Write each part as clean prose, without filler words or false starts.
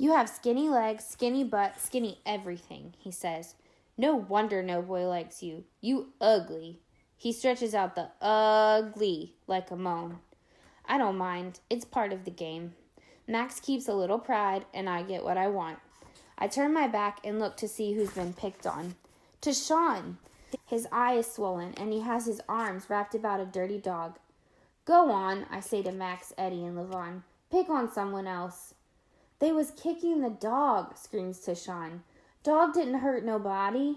You have skinny legs, skinny butt, skinny everything, he says. No wonder no boy likes you. You ugly. He stretches out the ugly like a moan. I don't mind. It's part of the game. Max keeps a little pride, and I get what I want. I turn my back and look to see who's been picked on. To Sean. His eye is swollen, and he has his arms wrapped about a dirty dog. Go on, I say to Max, Eddie, and Levon. Pick on someone else. They was kicking the dog, screams Tashawn. Dog didn't hurt nobody.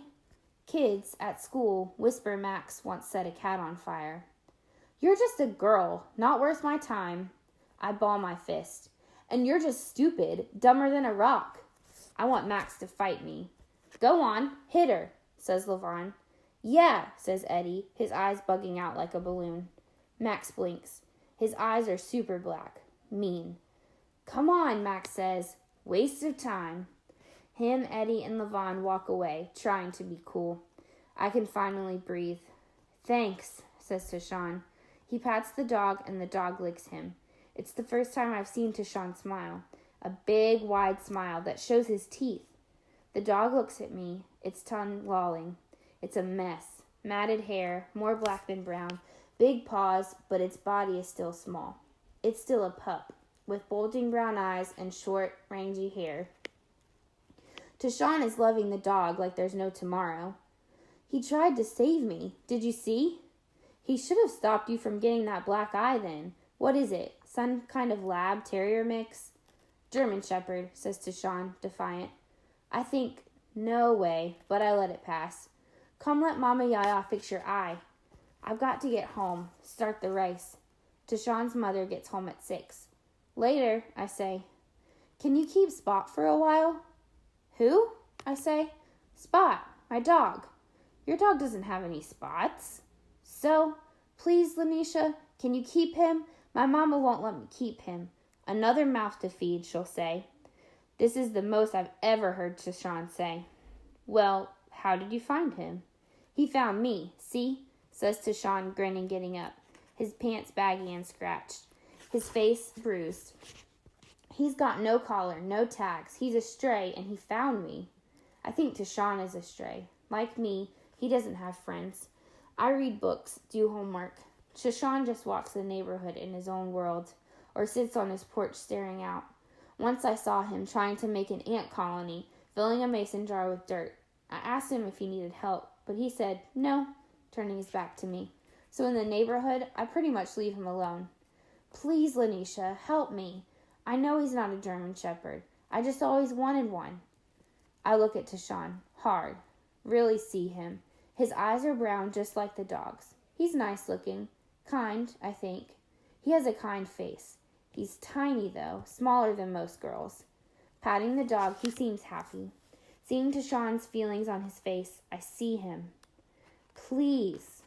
Kids at school whisper Max once set a cat on fire. You're just a girl, not worth my time. I ball my fist. And you're just stupid, dumber than a rock. I want Max to fight me. Go on, hit her, says Levon. Yeah, says Eddie, his eyes bugging out like a balloon. Max blinks. His eyes are super black, mean. Come on, Max says. Waste of time. Him, Eddie, and Levon walk away, trying to be cool. I can finally breathe. Thanks, says Tashawn. He pats the dog, and the dog licks him. It's the first time I've seen Tashawn smile. A big, wide smile that shows his teeth. The dog looks at me, its tongue lolling. It's a mess. Matted hair, more black than brown. Big paws, but its body is still small. It's still a pup, with bulging brown eyes and short, rangy hair. Tashawn is loving the dog like there's no tomorrow. He tried to save me. Did you see? He should have stopped you from getting that black eye then. What is it? Some kind of lab terrier mix? German Shepherd, says Tashawn, defiant. I think, no way, but I let it pass. Come let Mama Yaya fix your eye. I've got to get home, start the rice. Tashawn's mother gets home at 6. Later, I say. Can you keep Spot for a while? Who? I say. Spot, my dog. Your dog doesn't have any spots. So, please, Lanisha, can you keep him? My mama won't let me keep him. Another mouth to feed, she'll say. This is the most I've ever heard Tashawn say. Well, how did you find him? He found me, see? Says Tashawn, grinning, getting up. His pants baggy and scratched. His face bruised. He's got no collar, no tags. He's a stray, and he found me. I think Tashawn is a stray. Like me, he doesn't have friends. I read books, do homework. Tashawn just walks the neighborhood in his own world, or sits on his porch staring out. Once I saw him trying to make an ant colony, filling a mason jar with dirt. I asked him if he needed help, but he said, no, turning his back to me. So in the neighborhood, I pretty much leave him alone. Please, Lanisha, help me. I know he's not a German Shepherd. I just always wanted one. I look at Tashawn, hard. Really see him. His eyes are brown just like the dog's. He's nice looking. Kind, I think. He has a kind face. He's tiny, though, smaller than most girls. Patting the dog, he seems happy. Seeing Tashawn's feelings on his face, I see him. Please.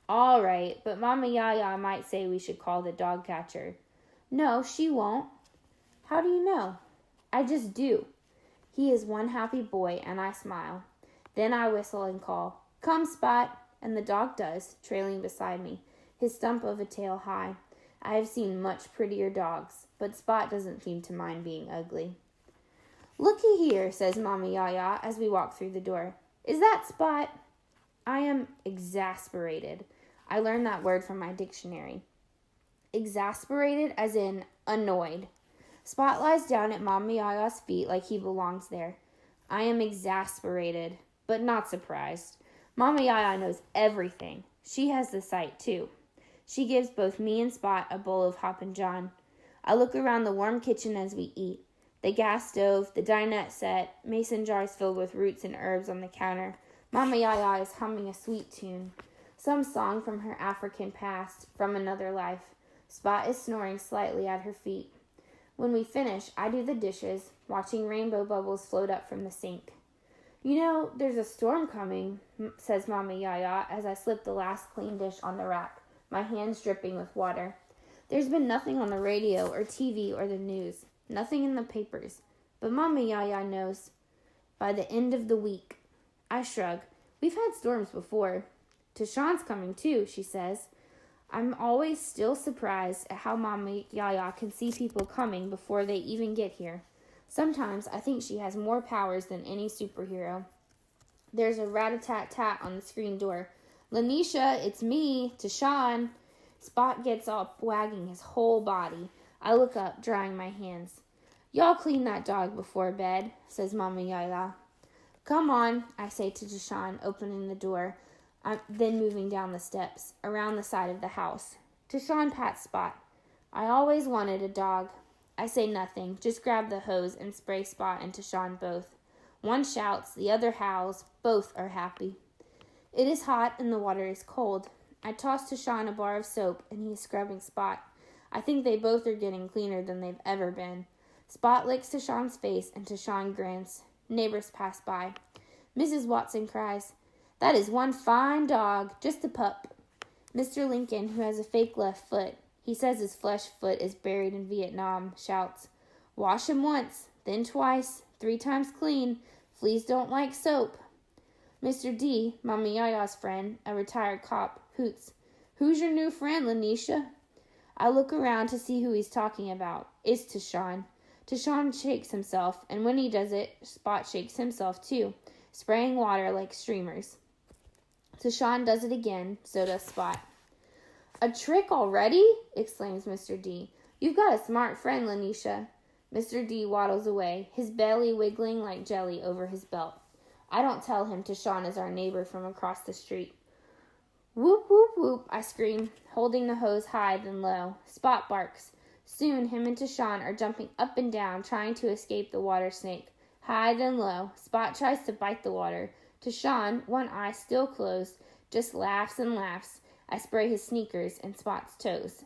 All right, but Mama Yaya might say we should call the dog catcher. No, she won't. How do you know? I just do. He is one happy boy, and I smile. Then I whistle and call, Come, Spot, and the dog does, trailing beside me, his stump of a tail high. I have seen much prettier dogs, but Spot doesn't seem to mind being ugly. Looky here, says Mama Yaya as we walk through the door. Is that Spot? I am exasperated. I learned that word from my dictionary. Exasperated as in annoyed. Spot lies down at Mama Yaya's feet like he belongs there. I am exasperated, but not surprised. Mama Yaya knows everything. She has the sight, too. She gives both me and Spot a bowl of Hoppin' John. I look around the warm kitchen as we eat. The gas stove, the dinette set, mason jars filled with roots and herbs on the counter. Mama Yaya is humming a sweet tune. Some song from her African past, from another life. Spot is snoring slightly at her feet. When we finish, I do the dishes, watching rainbow bubbles float up from the sink. You know, there's a storm coming, says Mama Yaya as I slip the last clean dish on the rack, my hands dripping with water. There's been nothing on the radio or TV or the news, nothing in the papers. But Mama Yaya knows. By the end of the week. I shrug. We've had storms before. Tashawn's coming too, she says. I'm always still surprised at how Mama Yaya can see people coming before they even get here. Sometimes I think she has more powers than any superhero. There's a rat-a-tat-tat on the screen door. Lanisha, it's me, Tashawn. Spot gets up, wagging his whole body. I look up, drying my hands. Y'all clean that dog before bed, says Mama Yaya. Come on, I say to Tashawn, opening the door, then moving down the steps, around the side of the house. Tashawn pats Spot. I always wanted a dog. I say nothing, just grab the hose and spray Spot and Tashawn both. One shouts, the other howls, both are happy. It is hot and the water is cold. I toss Tashawn a bar of soap and he is scrubbing Spot. I think they both are getting cleaner than they've ever been. Spot licks Tashawn's face and Tashawn grins. Neighbors pass by. Mrs. Watson cries, That is one fine dog, just a pup. Mr. Lincoln, who has a fake left foot, he says his flesh foot is buried in Vietnam, shouts, Wash him once, then twice, 3 times clean. Fleas don't like soap. Mr. D, Mama Yaya's friend, a retired cop, hoots, Who's your new friend, Lanisha? I look around to see who he's talking about. It's Tashawn. Tashawn shakes himself, and when he does it, Spot shakes himself too, spraying water like streamers. Tashawn does it again, so does Spot. A trick already? Exclaims Mr. D. You've got a smart friend, Lanisha. Mr. D waddles away, his belly wiggling like jelly over his belt. I don't tell him Tashawn is our neighbor from across the street. Whoop, whoop, whoop, I scream, holding the hose high then low. Spot barks. Soon him and Tashawn are jumping up and down, trying to escape the water snake. High then low, Spot tries to bite the water. Tashawn, one eye still closed, just laughs and laughs. I spray his sneakers and Spot's toes.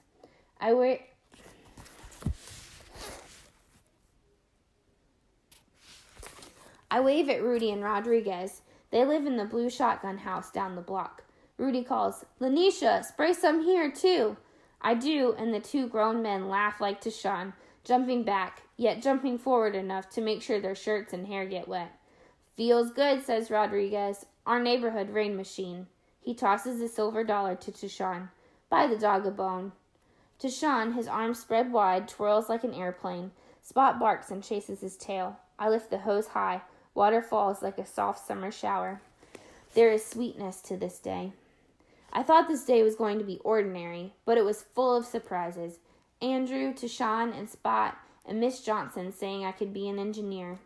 I wave at Rudy and Rodriguez. They live in the blue shotgun house down the block. Rudy calls, Lanisha, spray some here, too. I do, and the 2 grown men laugh like Tashawn, jumping back, yet jumping forward enough to make sure their shirts and hair get wet. Feels good, says Rodriguez, our neighborhood rain machine. He tosses a silver dollar to Tashawn. Buy the dog a bone. Tashawn, his arms spread wide, twirls like an airplane. Spot barks and chases his tail. I lift the hose high. Water falls like a soft summer shower. There is sweetness to this day. I thought this day was going to be ordinary, but it was full of surprises. Andrew, Tashawn, and Spot, and Miss Johnson saying I could be an engineer.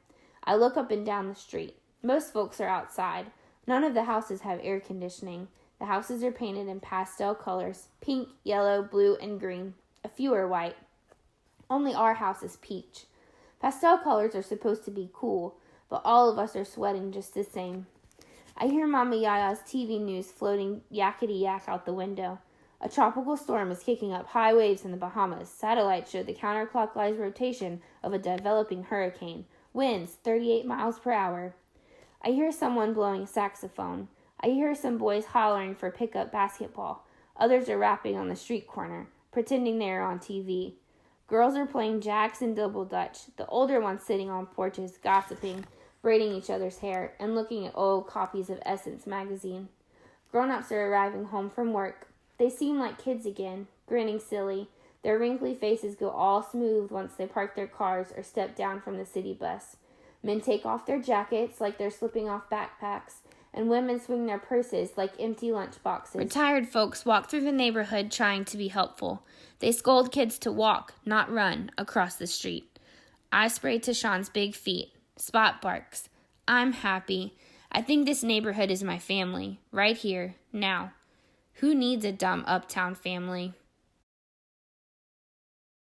I look up and down the street. Most folks are outside. None of the houses have air conditioning. The houses are painted in pastel colors, pink, yellow, blue, and green. A few are white. Only our house is peach. Pastel colors are supposed to be cool, but all of us are sweating just the same. I hear Mama Yaya's TV news floating yakety-yak out the window. A tropical storm is kicking up high waves in the Bahamas. Satellites show the counterclockwise rotation of a developing hurricane. Winds 38 miles per hour. I hear someone blowing a saxophone. I hear some boys hollering for pickup basketball. Others are rapping on the street corner, pretending they are on TV. Girls are playing jacks and double dutch, the older ones sitting on porches, gossiping, braiding each other's hair, and looking at old copies of Essence magazine. Grown-ups are arriving home from work. They seem like kids again, grinning silly. Their wrinkly faces go all smooth once they park their cars or step down from the city bus. Men take off their jackets like they're slipping off backpacks, and women swing their purses like empty lunch boxes. Retired folks walk through the neighborhood trying to be helpful. They scold kids to walk, not run, across the street. I spray Tashawn's big feet. Spot barks. I'm happy. I think this neighborhood is my family, right here, now. Who needs a dumb uptown family?